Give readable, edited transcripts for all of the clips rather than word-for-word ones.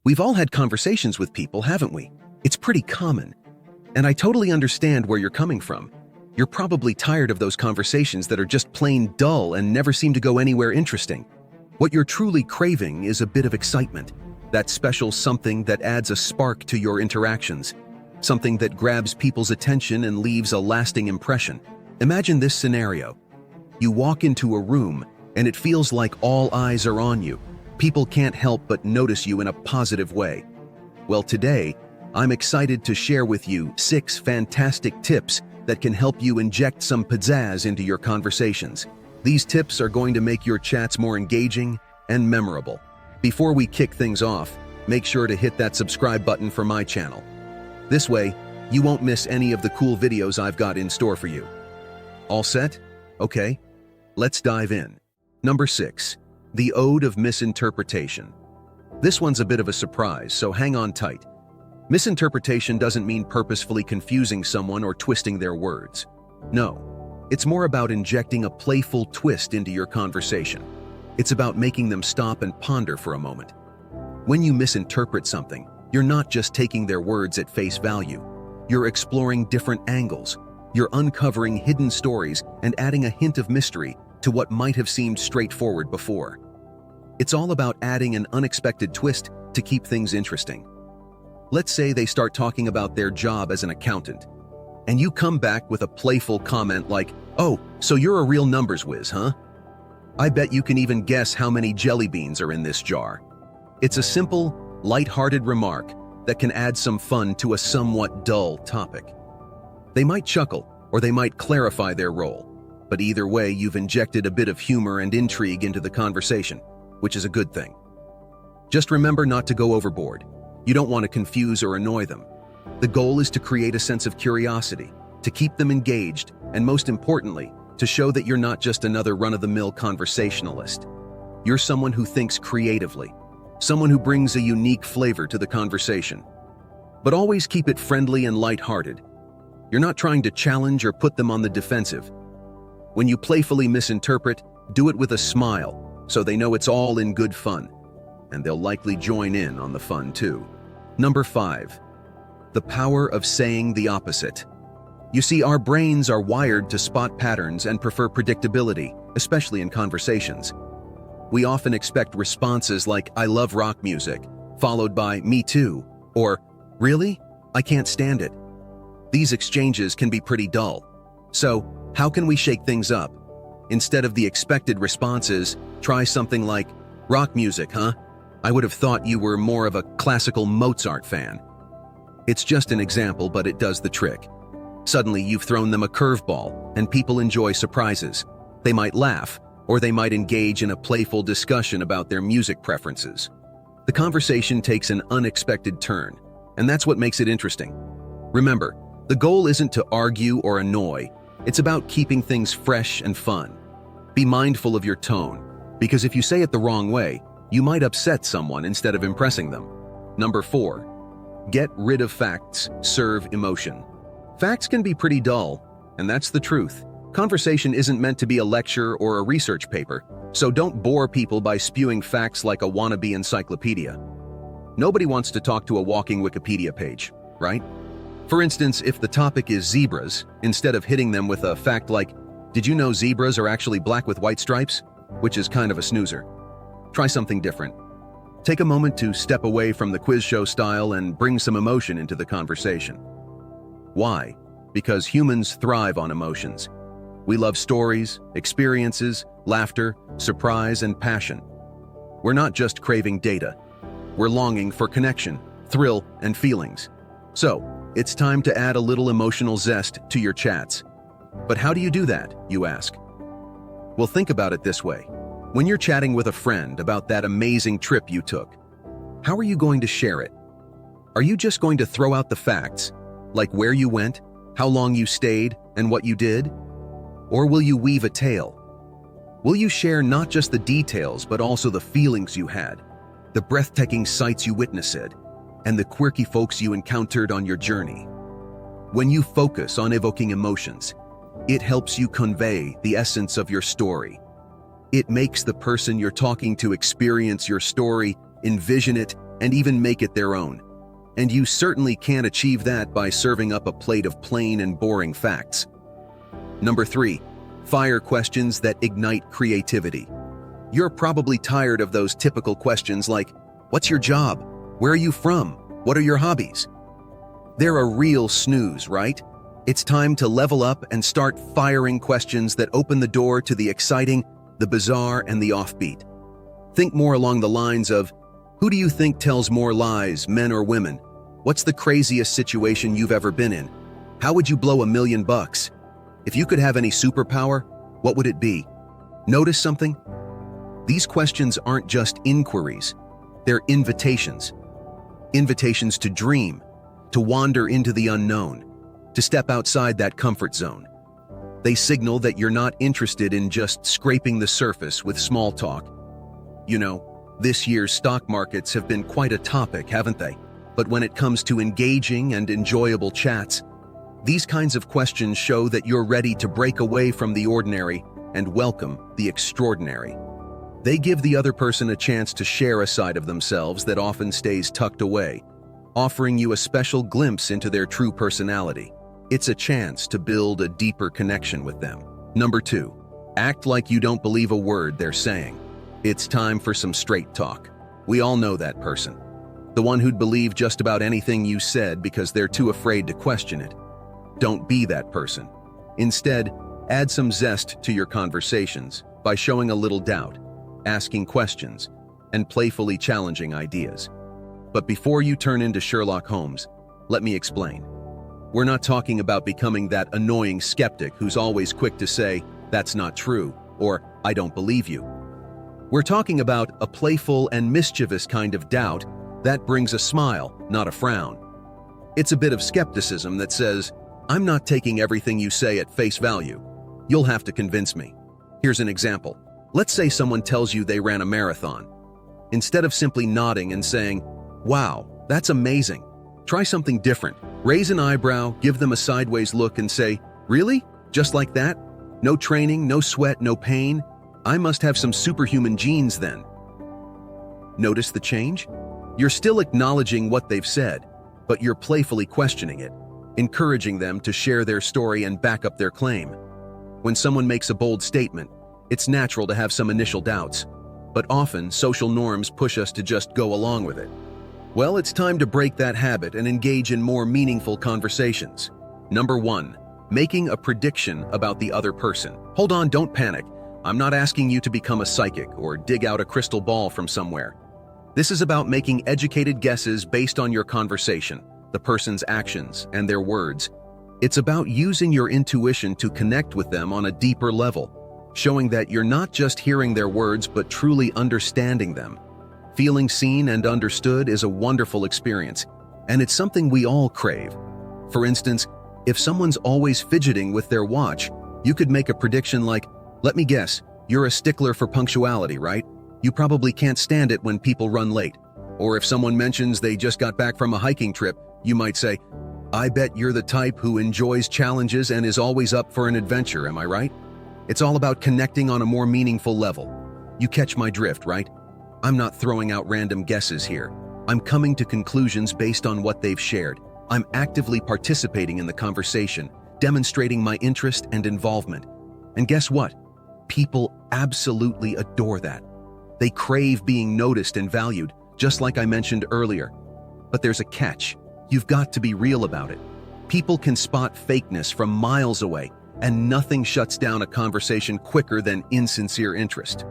We've all had conversations with people, haven't we? It's pretty common. And I totally understand where you're coming from. You're probably tired of those conversations that are just plain dull and never seem to go anywhere interesting. What you're truly craving is a bit of excitement, that special something that adds a spark to your interactions, something that grabs people's attention and leaves a lasting impression. Imagine this scenario. You walk into a room and it feels like all eyes are on you. People can't help but notice you in a positive way. Well, today, I'm excited to share with you 6 fantastic tips that can help you inject some pizzazz into your conversations. These tips are going to make your chats more engaging and memorable. Before we kick things off, make sure to hit that subscribe button for my channel. This way, you won't miss any of the cool videos I've got in store for you. All set? Okay, let's dive in. Number 6, the Ode of Misinterpretation. This one's a bit of a surprise, so hang on tight. Misinterpretation doesn't mean purposefully confusing someone or twisting their words. No, it's more about injecting a playful twist into your conversation. It's about making them stop and ponder for a moment. When you misinterpret something, you're not just taking their words at face value. You're exploring different angles. You're uncovering hidden stories and adding a hint of mystery to what might have seemed straightforward before. It's all about adding an unexpected twist to keep things interesting. Let's say they start talking about their job as an accountant, and you come back with a playful comment like, "Oh, so you're a real numbers whiz, huh? I bet you can even guess how many jelly beans are in this jar." It's a simple, light-hearted remark that can add some fun to a somewhat dull topic. They might chuckle, or they might clarify their role, but either way, you've injected a bit of humor and intrigue into the conversation, which is a good thing. Just remember not to go overboard. You don't want to confuse or annoy them. The goal is to create a sense of curiosity, to keep them engaged, and most importantly, to show that you're not just another run-of-the-mill conversationalist. You're someone who thinks creatively, someone who brings a unique flavor to the conversation. But always keep it friendly and light-hearted. You're not trying to challenge or put them on the defensive. When you playfully misinterpret, do it with a smile, so they know it's all in good fun, and they'll likely join in on the fun too. Number 5, the power of saying the opposite. You see, our brains are wired to spot patterns and prefer predictability, especially in conversations. We often expect responses like, "I love rock music," followed by, "Me too," or, "Really? I can't stand it." These exchanges can be pretty dull. So, how can we shake things up? Instead of the expected responses, try something like, "Rock music, huh? I would have thought you were more of a classical Mozart fan." It's just an example, but it does the trick. Suddenly, you've thrown them a curveball, and people enjoy surprises. They might laugh, or they might engage in a playful discussion about their music preferences. The conversation takes an unexpected turn, and that's what makes it interesting. Remember, the goal isn't to argue or annoy. It's about keeping things fresh and fun. Be mindful of your tone, because if you say it the wrong way, you might upset someone instead of impressing them. Number 4, get rid of facts, serve emotion. Facts can be pretty dull, and that's the truth. Conversation isn't meant to be a lecture or a research paper, so don't bore people by spewing facts like a wannabe encyclopedia. Nobody wants to talk to a walking Wikipedia page, right? For instance, if the topic is zebras, instead of hitting them with a fact like, "Did you know zebras are actually black with white stripes?" which is kind of a snoozer. Try something different. Take a moment to step away from the quiz show style and bring some emotion into the conversation. Why? Because humans thrive on emotions. We love stories, experiences, laughter, surprise, and passion. We're not just craving data. We're longing for connection, thrill, and feelings. So, it's time to add a little emotional zest to your chats. But how do you do that, you ask? Well, think about it this way. When you're chatting with a friend about that amazing trip you took, how are you going to share it? Are you just going to throw out the facts, like where you went, how long you stayed, and what you did? Or will you weave a tale? Will you share not just the details, but also the feelings you had, the breathtaking sights you witnessed, and the quirky folks you encountered on your journey? When you focus on evoking emotions, it helps you convey the essence of your story. It makes the person you're talking to experience your story, envision it, and even make it their own. And you certainly can't achieve that by serving up a plate of plain and boring facts. Number 3, fire questions that ignite creativity. You're probably tired of those typical questions like, what's your job? Where are you from? What are your hobbies? They're a real snooze, right? It's time to level up and start firing questions that open the door to the exciting, the bizarre, and the offbeat. Think more along the lines of, who do you think tells more lies, men or women? What's the craziest situation you've ever been in? How would you blow $1 million? If you could have any superpower, what would it be? Notice something? These questions aren't just inquiries, they're invitations. Invitations to dream, to wander into the unknown, to step outside that comfort zone. They signal that you're not interested in just scraping the surface with small talk. You know, this year's stock markets have been quite a topic, haven't they? But when it comes to engaging and enjoyable chats, these kinds of questions show that you're ready to break away from the ordinary and welcome the extraordinary. They give the other person a chance to share a side of themselves that often stays tucked away, offering you a special glimpse into their true personality. It's a chance to build a deeper connection with them. Number 2, act like you don't believe a word they're saying. It's time for some straight talk. We all know that person. The one who'd believe just about anything you said because they're too afraid to question it. Don't be that person. Instead, add some zest to your conversations by showing a little doubt, asking questions, and playfully challenging ideas. But before you turn into Sherlock Holmes, let me explain. We're not talking about becoming that annoying skeptic who's always quick to say, "That's not true," or "I don't believe you." We're talking about a playful and mischievous kind of doubt that brings a smile, not a frown. It's a bit of skepticism that says, "I'm not taking everything you say at face value. You'll have to convince me." Here's an example. Let's say someone tells you they ran a marathon. Instead of simply nodding and saying, "Wow, that's amazing," try something different. Raise an eyebrow, give them a sideways look and say, "Really? Just like that? No training, no sweat, no pain? I must have some superhuman genes then." Notice the change? You're still acknowledging what they've said, but you're playfully questioning it, encouraging them to share their story and back up their claim. When someone makes a bold statement, it's natural to have some initial doubts, but often social norms push us to just go along with it. Well, it's time to break that habit and engage in more meaningful conversations. Number 1, making a prediction about the other person. Hold on, don't panic. I'm not asking you to become a psychic or dig out a crystal ball from somewhere. This is about making educated guesses based on your conversation, the person's actions, and their words. It's about using your intuition to connect with them on a deeper level, showing that you're not just hearing their words but truly understanding them. Feeling seen and understood is a wonderful experience, and it's something we all crave. For instance, if someone's always fidgeting with their watch, you could make a prediction like, "Let me guess, you're a stickler for punctuality, right? You probably can't stand it when people run late." Or if someone mentions they just got back from a hiking trip, you might say, "I bet you're the type who enjoys challenges and is always up for an adventure, am I right?" It's all about connecting on a more meaningful level. You catch my drift, right? I'm not throwing out random guesses here. I'm coming to conclusions based on what they've shared. I'm actively participating in the conversation, demonstrating my interest and involvement. And guess what? People absolutely adore that. They crave being noticed and valued, just like I mentioned earlier. But there's a catch. You've got to be real about it. People can spot fakeness from miles away, and nothing shuts down a conversation quicker than insincere interest.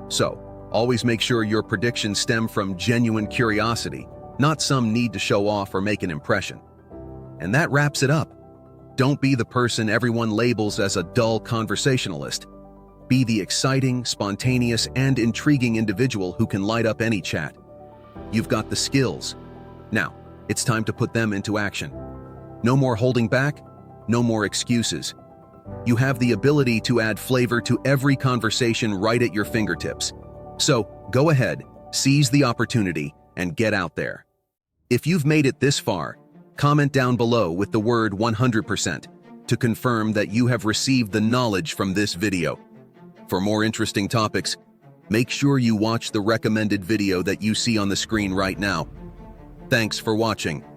So, always make sure your predictions stem from genuine curiosity, not some need to show off or make an impression. And that wraps it up. Don't be the person everyone labels as a dull conversationalist. Be the exciting, spontaneous, and intriguing individual who can light up any chat. You've got the skills. Now, it's time to put them into action. No more holding back, no more excuses. You have the ability to add flavor to every conversation right at your fingertips. So, go ahead, seize the opportunity, and get out there. If you've made it this far, comment down below with the word 100% to confirm that you have received the knowledge from this video. For more interesting topics, make sure you watch the recommended video that you see on the screen right now, Thanks for watching.